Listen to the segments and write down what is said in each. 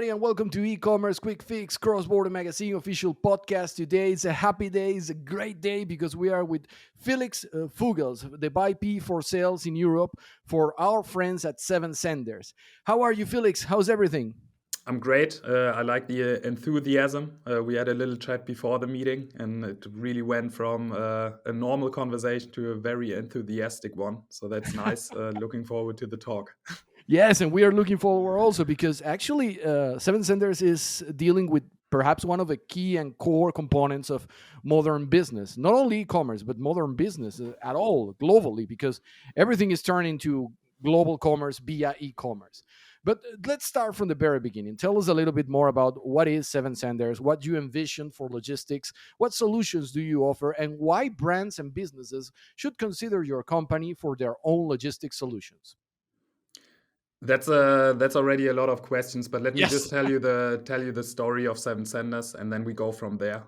everybody, and welcome to e-commerce quick fix cross-border magazine official podcast. Today is a happy day, it's a great day because we are with Felix Vogels, the VP for sales in Europe for our friends at Seven Senders. How are you, Felix? How's everything? I'm great. I like the enthusiasm. We had a little chat before the meeting, and it really went from a normal conversation to a very enthusiastic one. So that's nice. Looking forward to the talk. Yes, and we are looking forward also because actually, Seven Senders is dealing with perhaps one of the key and core components of modern business. Not only e-commerce, but modern business at all globally, because everything is turning to global commerce via e-commerce. But let's start from the very beginning. Tell us a little bit more about what is Seven Senders, what you envision for logistics, what solutions do you offer, and why brands and businesses should consider your company for their own logistics solutions. That's already a lot of questions, but let me just Yes. tell you the story of Seven Senders, and then we go from there.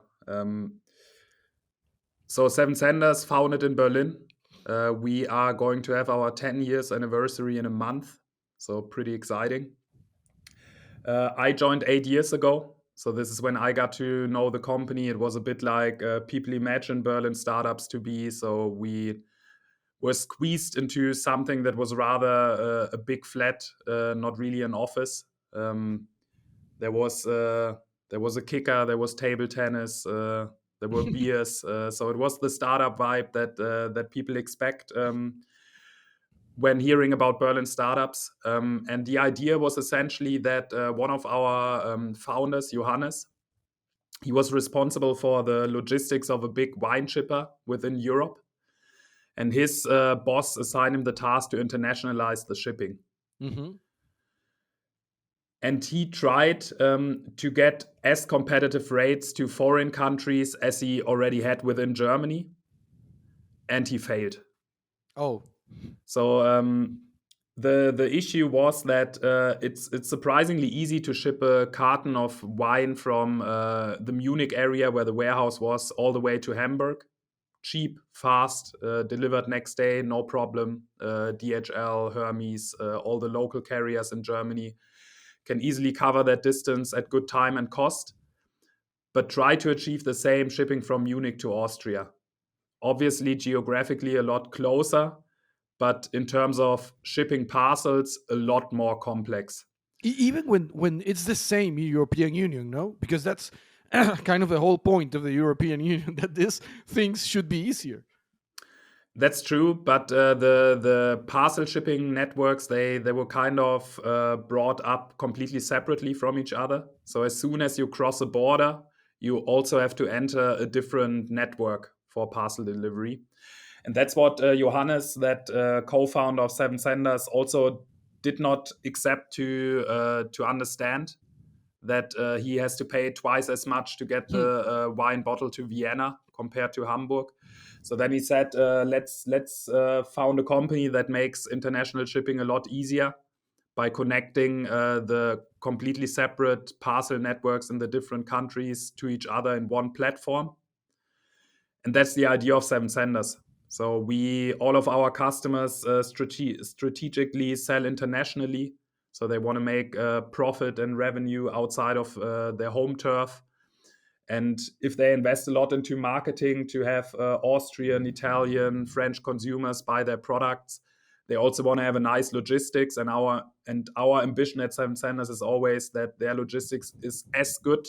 So Seven Senders founded in Berlin. We are going to have our 10 years anniversary in a month, so pretty exciting. I joined 8 years ago. So this is when I got to know the company. It was a bit like people imagine Berlin startups to be. So we were squeezed into something that was rather a big flat, not really an office. Um, there was uh, there was a kicker, there was table tennis, there were beers. So it was the startup vibe that people expect. When hearing about Berlin startups. And the idea was essentially that one of our founders, Johannes, he was responsible for the logistics of a big wine shipper within Europe. And his boss assigned him the task to internationalize the shipping. Mhm. And he tried to get as competitive rates to foreign countries as he already had within Germany. And he failed. Oh. So the issue was that it's surprisingly easy to ship a carton of wine from the Munich area where the warehouse was all the way to Hamburg. Cheap, fast, delivered next day, no problem. DHL, Hermes, all the local carriers in Germany can easily cover that distance at good time and cost. But try to achieve the same shipping from Munich to Austria. Obviously, geographically, a lot closer, but in terms of shipping parcels, a lot more complex. Even when it's the same European Union, no, because that's kind of the whole point of the European Union that these things should be easier. That's true, but the parcel shipping networks they were kind of brought up completely separately from each other. So as soon as you cross a border, you also have to enter a different network for parcel delivery, and that's what Johannes, that co-founder of Seven Senders, also did not accept to understand that he has to pay twice as much to get Hmm. the wine bottle to Vienna compared to Hamburg. So then he said, let's found a company that makes international shipping a lot easier by connecting the completely separate parcel networks in the different countries to each other in one platform. And that's the idea of Seven Senders. So we all of our customers strategically sell internationally. So they want to make profit and revenue outside of their home turf. And if they invest a lot into marketing to have Austrian, Italian, French consumers buy their products, they also want to have a nice logistics. And our ambition at Seven Senders is always that their logistics is as good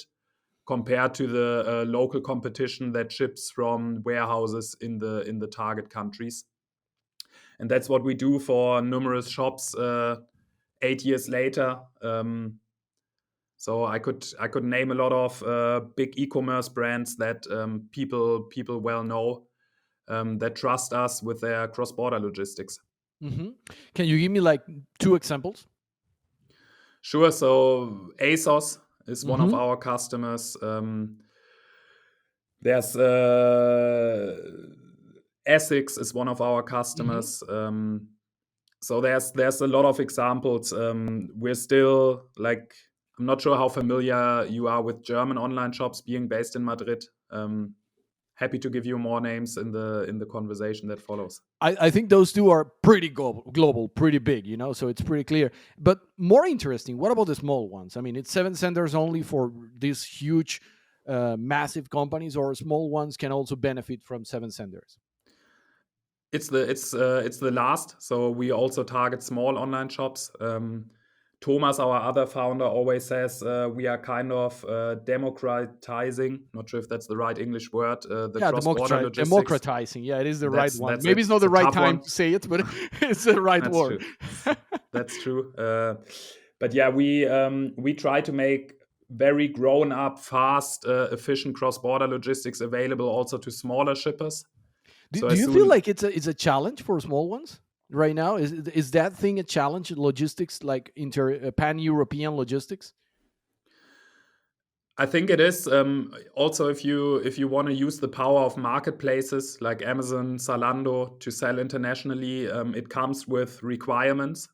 compared to the local competition that ships from warehouses in the target countries. And that's what we do for numerous shops 8 years later. So I could name a lot of big e-commerce brands that people well know, that trust us with their cross-border logistics. Hmm. Can you give me like two examples? Sure. So ASOS is one of Hmm. our customers. There's Essex is one of our Hmm. customers. So there's a lot of examples. We're still like, I'm not sure how familiar you are with German online shops being based in Madrid. happy to give you more names in the conversation that follows. I think those two are pretty global, pretty big, so it's pretty clear. But more interesting, what about the small ones? I mean, it's seven centers only for these huge, massive companies, or small ones can also benefit from seven centers? It's the last. So we also target small online shops. Thomas, our other founder, always says we are kind of democratizing. Not sure if that's the right English word. The Yeah, cross-border logistics. democratizing. Yeah, it is the right one. That's Maybe it. it's not It's the a right tough time one. to say it, but it's the right That's word. true. That's true. But yeah, we try to make very grown up, fast, efficient cross-border logistics available also to smaller shippers. Do, So do as you feel soon like it's a challenge for small ones right now? Is that thing a challenge? Logistics, like pan European logistics? I think it is also if you want to use the power of marketplaces like Amazon, Zalando to sell internationally, it comes with requirements.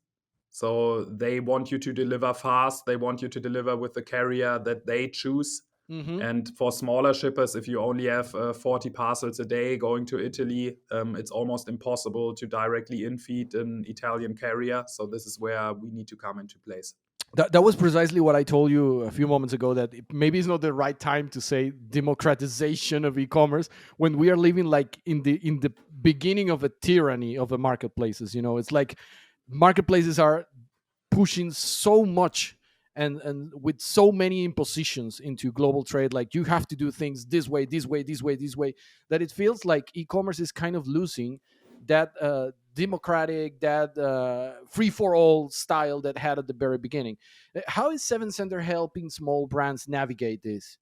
So they want you to deliver fast. They want you to deliver with the carrier that they choose. Hmm. And for smaller shippers, if you only have 40 parcels a day going to Italy, it's almost impossible to directly infeed an Italian carrier. So this is where we need to come into place. That was precisely what I told you a few moments ago, that maybe it's not the right time to say democratization of e-commerce when we are living like in the beginning of a tyranny of the marketplaces. It's like marketplaces are pushing so much, and with so many impositions into global trade, like you have to do things this way, this way, this way, this way, that it feels like e-commerce is kind of losing that democratic, that free for all style that had at the very beginning. How is Seven Center helping small brands navigate this?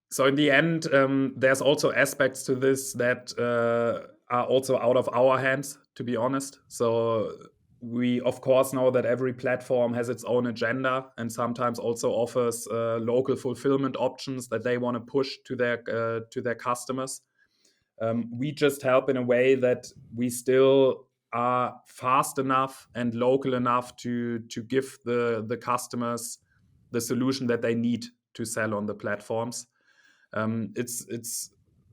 So in the end, there's also aspects to this that are also out of our hands, to be honest. So we of course know that every platform has its own agenda and sometimes also offers local fulfillment options that they want to push to their customers. We just help in a way that we still are fast enough and local enough to give the customers the solution that they need to sell on the platforms. It's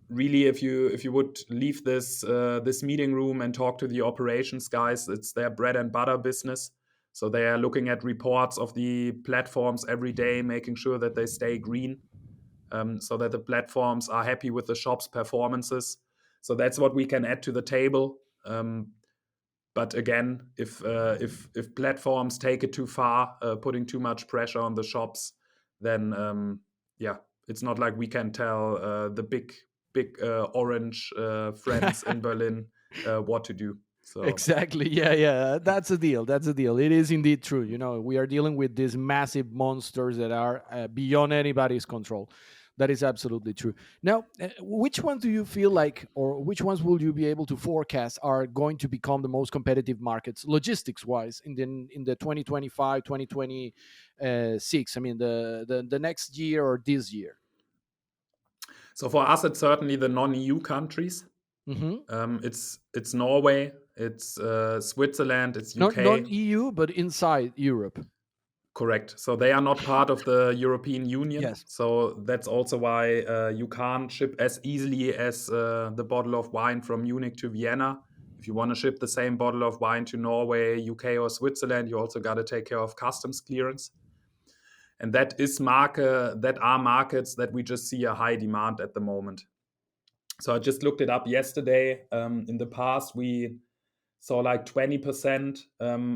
really, if you would leave this meeting room and talk to the operations guys, it's their bread and butter business. So they are looking at reports of the platforms every day, making sure that they stay green, so that the platforms are happy with the shop's performances. So that's what we can add to the table. But again, if platforms take it too far, putting too much pressure on the shops, then yeah, it's not like we can tell the big orange friends in Berlin what to do. So Exactly. Yeah, yeah. That's a deal. That's a deal. It is indeed true. We are dealing with these massive monsters that are beyond anybody's control. That is absolutely true. Now, which ones do you feel like, or which ones will you be able to forecast are going to become the most competitive markets, logistics wise, in the 2025, 2026? I mean, the next year or this year? so for us, it's certainly the non-EU countries. Hmm. It's Norway, it's Switzerland, it's Not UK. non-EU, but inside Europe. Correct. So they are not part of the European Union. Yes. So that's also why you can't ship as easily as the bottle of wine from Munich to Vienna. If you want to ship the same bottle of wine to Norway, UK, or Switzerland, you also got to take care of customs clearance. And that are markets that we just see a high demand at the moment. So I just looked it up yesterday. In the past, we saw like 20%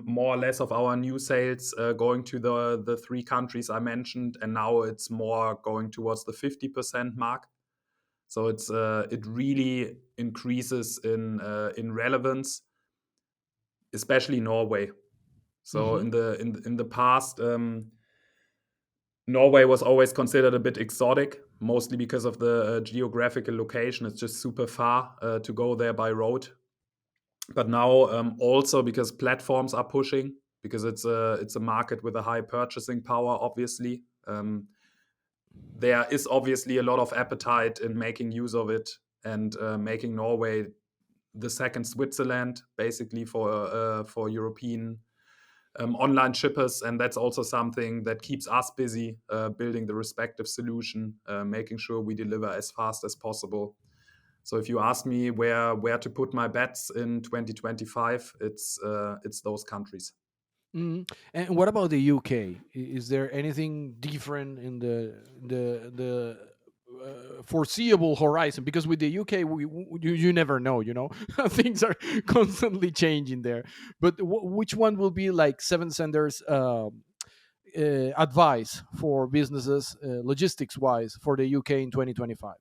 more or less of our new sales going to the three countries I mentioned, and now it's more going towards the 50% mark. So it really increases in relevance, especially Norway. So Hmm. in the past, Norway was always considered a bit exotic, mostly because of the geographical location. It's just super far to go there by road. But now also because platforms are pushing, because it's a market with a high purchasing power. Obviously, there is obviously a lot of appetite in making use of it and making Norway the second Switzerland, basically for European online shippers, and that's also something that keeps us busy building the respective solution, making sure we deliver as fast as possible. So if you ask me where to put my bets in 2025, it's those countries. And what about the UK? Is there anything different in the foreseeable horizon? Because with the UK, you never know. Things are constantly changing there. But which one will be like Seven Senders' advice for businesses, logistics wise, for the UK in 2025?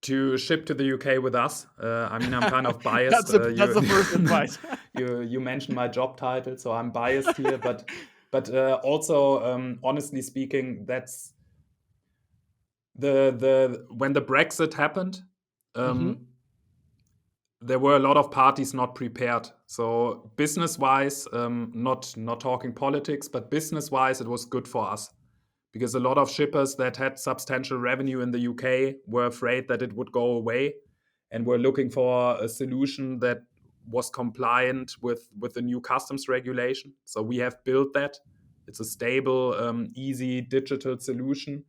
To ship to the UK with us. I mean, I'm kind of biased. That's the first advice. You mentioned my job title, so I'm biased here. But also, honestly speaking, that's the when the Brexit happened. Hmm. Um, there were a lot of parties not prepared. So business wise, not talking politics, but business wise, it was good for us because a lot of shippers that had substantial revenue in the UK were afraid that it would go away and were looking for a solution that was compliant with the new customs regulation. So we have built that. It's a stable, easy digital solution.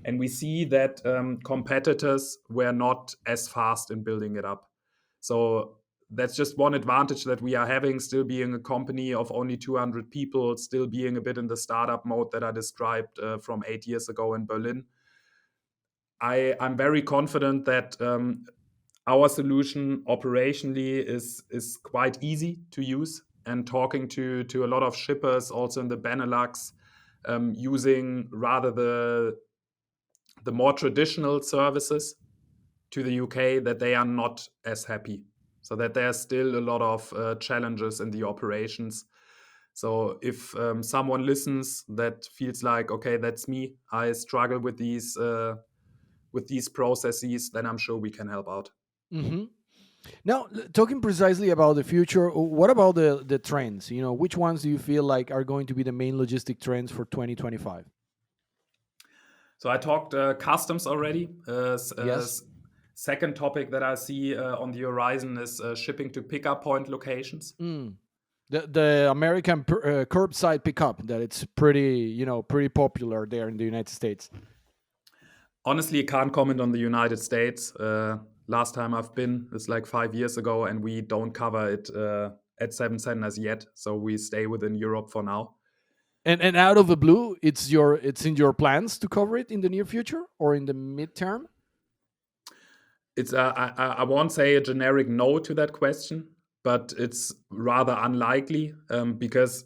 And we see that competitors were not as fast in building it up. So that's just one advantage that we are having, still being a company of only 200 people, still being a bit in the startup mode that I described from 8 years ago in Berlin. I'm very confident that our solution operationally is quite easy to use. And talking to a lot of shippers also in the Benelux, using rather the more traditional services to the UK, that they are not as happy. So that there's still a lot of challenges in the operations. So if someone listens that feels like, okay, that's me, I struggle with these processes, then I'm sure we can help out. Hmm. Now, talking precisely about the future, what about the trends? Which ones do you feel like are going to be the main logistic trends for 2025? So I talked customs already. Yes. Second topic that I see on the horizon is shipping to pickup point locations. Mm. The American curbside pickup, that it's pretty popular there in the United States. Honestly, I can't comment on the United States. Last time I've been is like 5 years ago, and we don't cover it at Seven Senders yet. So we stay within Europe for now. And out of the blue, it's in your plans to cover it in the near future or in the midterm? It's I won't say a generic no to that question, but it's rather unlikely because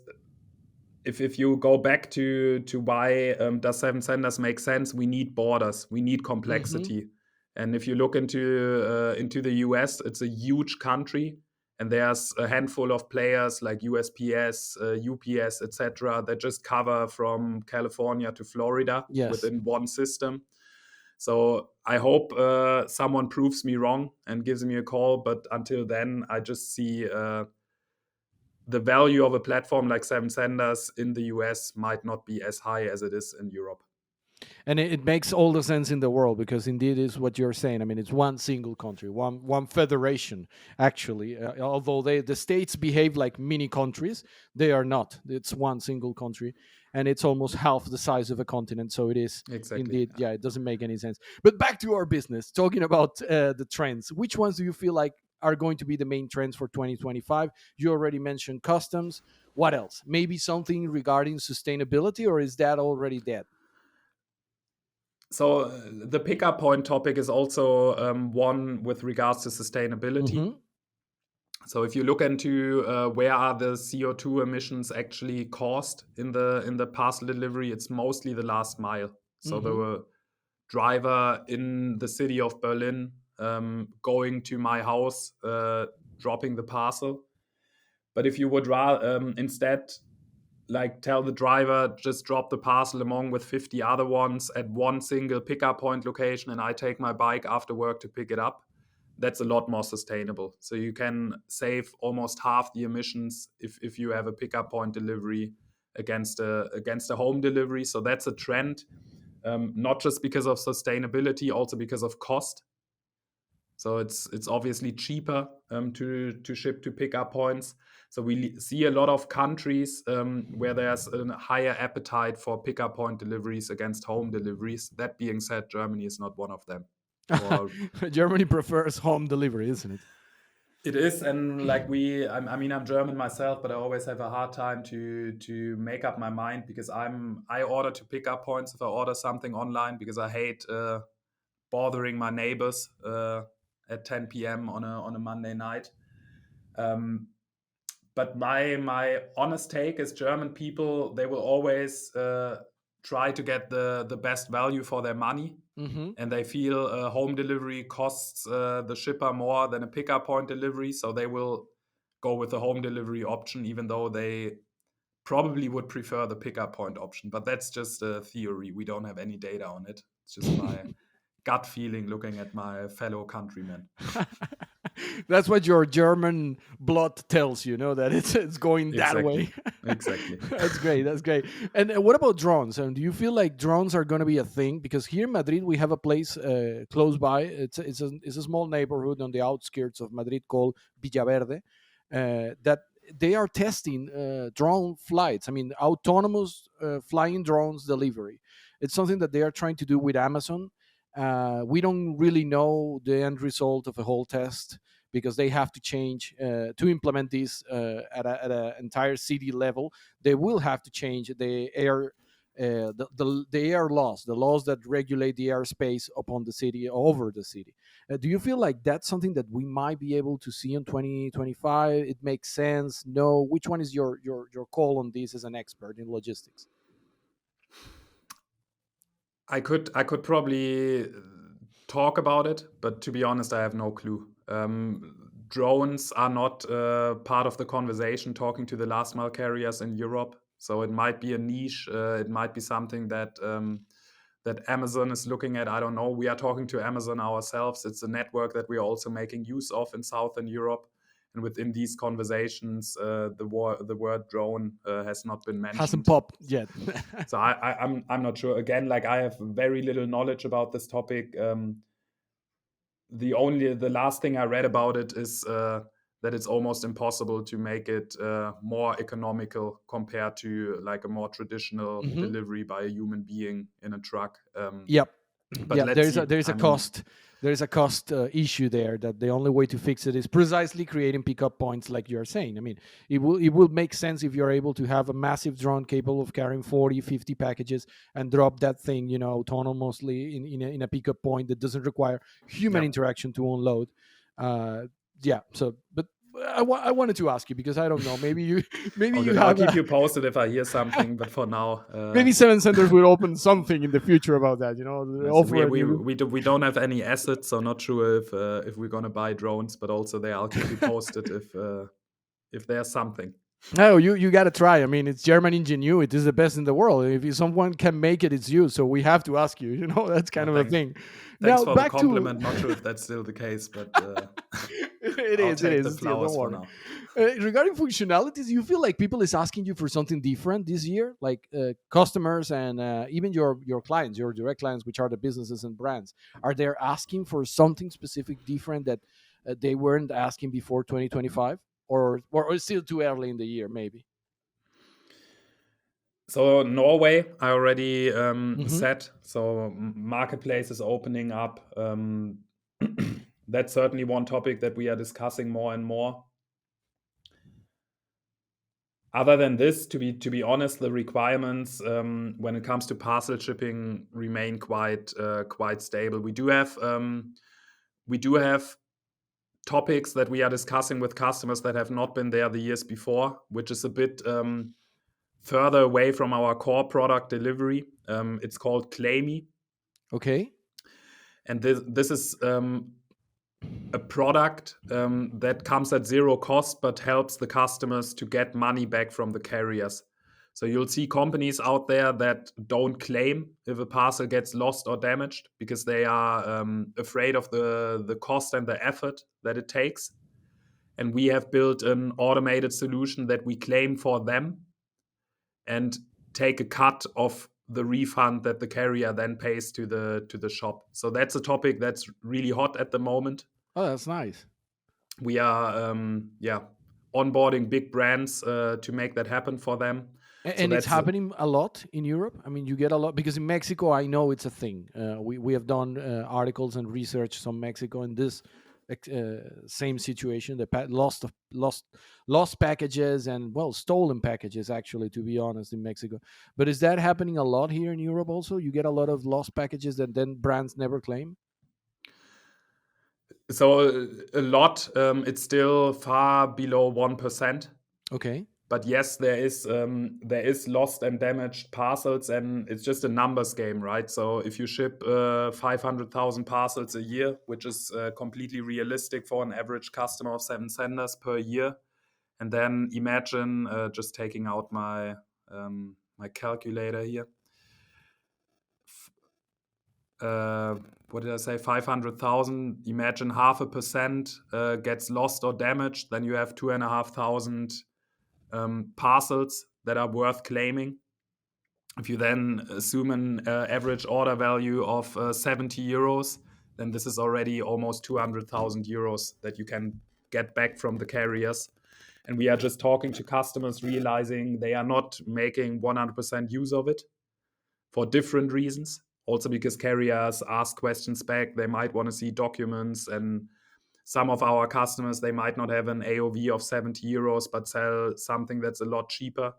if you go back to why does Seven Senders make sense, we need borders, we need Hmm. complexity. And if you look into the US, it's a huge country, and there's a handful of players like USPS, UPS, etc., that just cover from California to Florida Yes. within one system. So I hope someone proves me wrong and gives me a call. But until then, I just see the value of a platform like Seven Senders in the US might not be as high as it is in Europe. And it makes all the sense in the world, because indeed is what you're saying. I mean, it's one single country, one federation. Actually, although the states behave like mini countries, they are not. It's one single country, and it's almost half the size of a continent. So it is Exactly. indeed, yeah, it doesn't make any sense. But back to our business, talking about the trends. Which ones do you feel like are going to be the main trends for 2025? You already mentioned customs. What else? Maybe something regarding sustainability, or is that already dead? So the pickup point topic is also one with regards to sustainability. Hmm. So if you look into where are the CO2 emissions actually caused in the parcel delivery, it's mostly the last mile. So Hmm. the driver in the city of Berlin going to my house, dropping the parcel. But if you would instead like tell the driver just drop the parcel along with 50 other ones at one single pickup point location, and I take my bike after work to pick it up, that's a lot more sustainable. So you can save almost half the emissions if you have a pickup point delivery against a home delivery. So that's a trend, not just because of sustainability, also because of cost. So it's obviously cheaper to ship to pickup points. So we see a lot of countries where there's a higher appetite for pickup point deliveries against home deliveries. That being said, Germany is not one of them. For Germany prefers home delivery, isn't it? it is, and like I mean, I'm German myself, but I always have a hard time to make up my mind because I order to pick up points if I order something online because I hate bothering my neighbors at 10 p.m. on a Monday night. Um, but my honest take is German people, they will always try to get the best value for their money, Mm-hmm. and they feel home delivery costs the shipper more than a pickup point delivery, so they will go with the home delivery option, even though they probably would prefer the pickup point option. But that's just a theory. We don't have any data on it. It's just my gut feeling looking at my fellow countrymen. That's what your German blood tells you, know that it's going that Exactly. way. Exactly. That's great. That's great. And what about drones? And do you feel like drones are going to be a thing? Because here in Madrid, we have a place close by. It's a small neighborhood on the outskirts of Madrid called Villaverde. That they are testing drone flights. I mean, autonomous flying drones delivery. It's something that they are trying to do with Amazon. We don't really know the end result of a whole test because they have to change to implement this at an entire city level. They will have to change the air. The air laws, the laws that regulate the airspace upon the city, over the city. Do you feel like that's something that we might be able to see in 2025? It makes sense? No? Which one is your call on this as an expert in logistics? I could probably talk about it, but to be honest, I have no clue. Drones are not part of the conversation talking to the last mile carriers in Europe, so it might be a niche. It might be something that Amazon is looking at. I don't know. We are talking to Amazon ourselves. It's a network that we are also making use of in Southern Europe. And within these conversations, the word drone has not been Hasn't mentioned. popped yet. So I'm not sure. Again, like I have very little knowledge about this topic. The last thing I read about it is that it's almost impossible to make it more economical compared to like a more traditional Hmm. delivery by a human being in a truck. Yep. But Yep. let's see. There's a I mean, cost. There's a cost issue there that the only way to fix it is precisely creating pickup points, like you're saying. I mean, it will make sense if you're able to have a massive drone capable of carrying 40, 50 packages and drop that thing, autonomously in a pickup point that doesn't require human yeah. interaction to unload. Uh, yeah. So, but I wanted to ask you because I don't know. Maybe you maybe Oh, you good. I'll have keep a you posted if I hear something. But for now, maybe Seven Centers will open something in the future about that. so Offer a new. we don't have any assets, so not sure if we're gonna buy drones. But also there, I'll keep you posted if there's something. No, you got to try. I mean, it's German ingenuity. It's the best in the world. If someone can make it, it's you. So we have to ask you. That's kind Well, of a thing. thanks Now for the back to. compliment. Not sure if that's still the case, but It I'll is. It take the is still. flowers Don't for worry. now. Regarding functionalities, you feel like people is asking you for something different this year, like customers and even your clients, your direct clients, which are the businesses and brands. Are they asking for something specific, different that they weren't asking before 2025, or it's still too early in the year, maybe? So Norway, I already Hmm. said. So marketplace is opening up. That's certainly one topic that we are discussing more and more. Other than this, to be honest, the requirements when it comes to parcel shipping remain quite stable. We do have topics that we are discussing with customers that have not been there the years before, which is a bit further away from our core product delivery. It's called Claimy, Okay. and this is a product that comes at zero cost but helps the customers to get money back from the carriers. So you'll see companies out there that don't claim if a parcel gets lost or damaged because they are afraid of the cost and the effort that it takes. And we have built an automated solution that we claim for them and take a cut of the refund that the carrier then pays to the shop. So that's a topic that's really hot at the moment. Oh, that's nice. We are onboarding big brands to make that happen for them. So And it's that's happening a lot in Europe. I mean, you get a lot because in Mexico, I know it's a thing. We have done articles and research on Mexico in this same situation: the lost packages and well stolen packages. Actually, to be honest, in Mexico, but is that happening a lot here in Europe? Also, you get a lot of lost packages that then brands never claim. a lot. It's still far below 1%. Okay. But yes, there is lost and damaged parcels, and it's just a numbers game, right? So if you ship 500,000 parcels a year, which is completely realistic for an average customer of Seven Senders per year, and then imagine just taking out my calculator here. Uh, what did I say? 500,000. Imagine 0.5% gets lost or damaged, then you have 2,500 parcels that are worth claiming. If you then assume an average order value of 70 euros, then this is already almost 200,000 euros that you can get back from the carriers. And we are just talking to customers, realizing they are not making 100% use of it for different reasons. Also, because carriers ask questions back, they might want to see documents, and some of our customers, they might not have an AOV of 70 euros, but sell something that's a lot cheaper.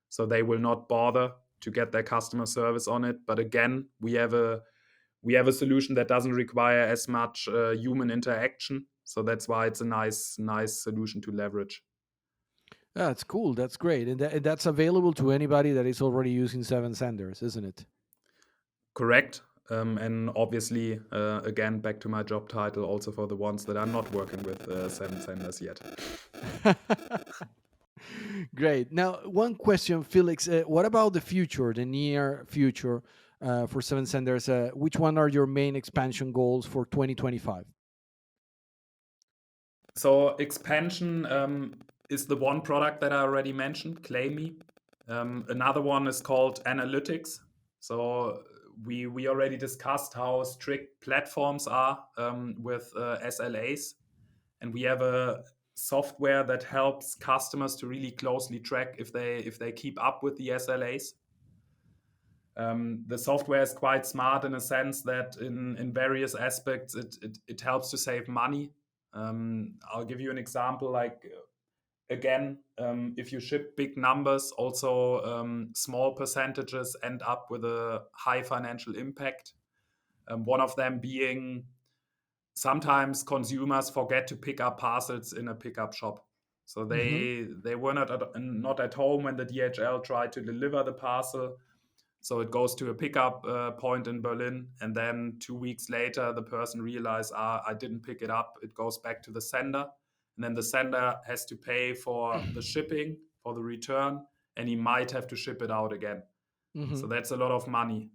So they will not bother to get their customer service on it. But again, we have a solution that doesn't require as much human interaction. So that's why it's a nice solution to leverage. That's cool. That's great, and that's available to anybody that is already using Seven Senders, isn't it? Correct. And obviously, again, back to my job title, also for the ones that are not working with Seven Senders yet. Great. Now, one question, Felix. What about the future, the near future for Seven Senders? Which one are your main expansion goals for 2025? So expansion is the one product that I already mentioned, Claim Me. Another one is called analytics. So we already discussed how strict platforms are with SLAs, and we have a software that helps customers to really closely track if they keep up with the SLAs. The software is quite smart in a sense that in various aspects it helps to save money. I'll give you an example. Like again, if you ship big numbers, also small percentages end up with a high financial impact. One of them being sometimes consumers forget to pick up parcels in a pickup shop. So Hmm. they were not at home when the DHL tried to deliver the parcel. So it goes to a pickup point in Berlin, and then 2 weeks later, the person realized, I didn't pick it up. It goes back to the sender, and then the sender has to pay for the shipping, for the return, and he might have to ship it out again. Hmm. So that's a lot of money.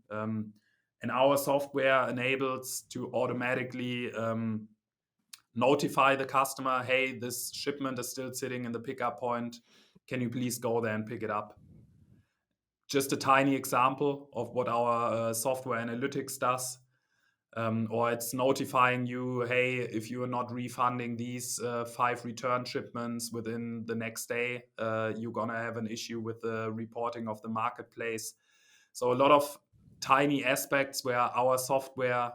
And our software enables to automatically notify the customer, hey, this shipment is still sitting in the pickup point. Can you please go there and pick it up? Just a tiny example of what our software analytics does. Or it's notifying you, hey, if you are not refunding these 5 return shipments within the next day, you're going to have an issue with the reporting of the marketplace. So a lot of tiny aspects where our software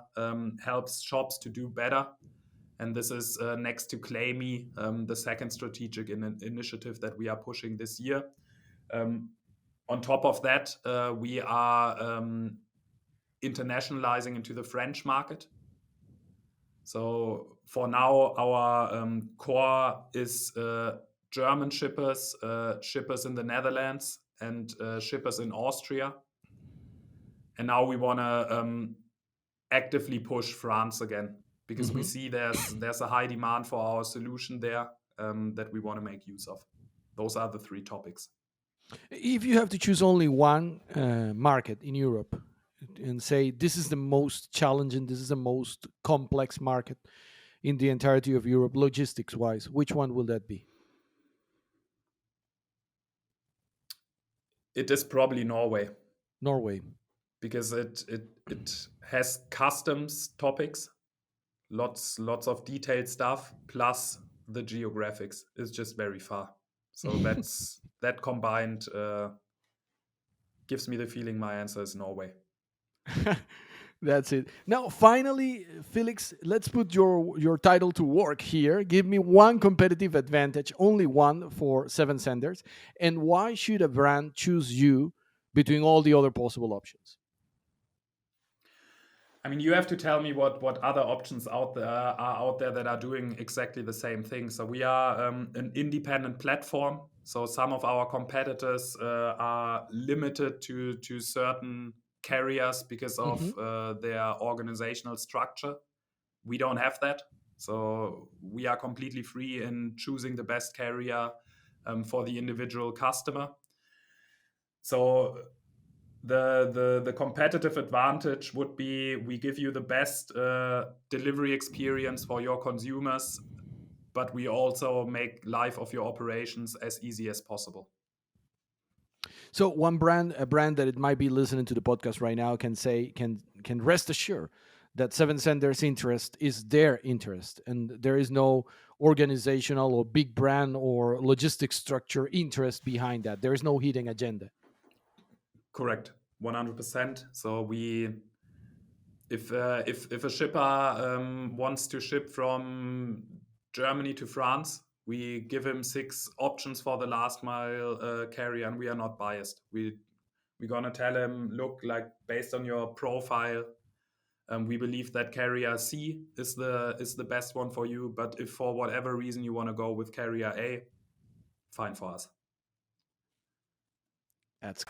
helps shops to do better. And this is next to Claimy, the second strategic initiative that we are pushing this year. On top of that, we are internationalizing into the French market. So for now, our core is German shippers, shippers in the Netherlands, and shippers in Austria. And now we want to actively push France again because we Hmm. see there's a high demand for our solution there that we want to make use of. Those are the three topics. If you have to choose only one market in Europe and say this is the most challenging, this is the most complex market in the entirety of Europe, logistics wise, which one will that be? It is probably Norway Norway. because it has customs topics lots of detailed stuff, plus the geographics is just very far. So that combined gives me the feeling my answer is Norway. That's it. Now, finally, Felix, let's put your title to work here. Give me one competitive advantage, only one for Seven Senders, and why should a brand choose you between all the other possible options? I mean, you have to tell me what other options are out there that are doing exactly the same thing. So we are an independent platform. So some of our competitors are limited to certain carriers because of Hmm. their organizational structure. We don't have that. So we are completely free in choosing the best carrier for the individual customer. So the competitive advantage would be we give you the best delivery experience for your consumers, but we also make life of your operations as easy as possible. So a brand that it might be listening to the podcast right now can say can rest assured that Seven Senders' interest is their interest, and there is no organizational or big brand or logistic structure interest behind that. There is no hidden agenda. Correct, 100%. So we if a shipper wants to ship from Germany to France, we give him 6 options for the last mile carrier, and we are not biased. We're gonna tell him, look, like based on your profile, we believe that carrier C is the best one for you. But if for whatever reason you want to go with carrier A, fine for us. That's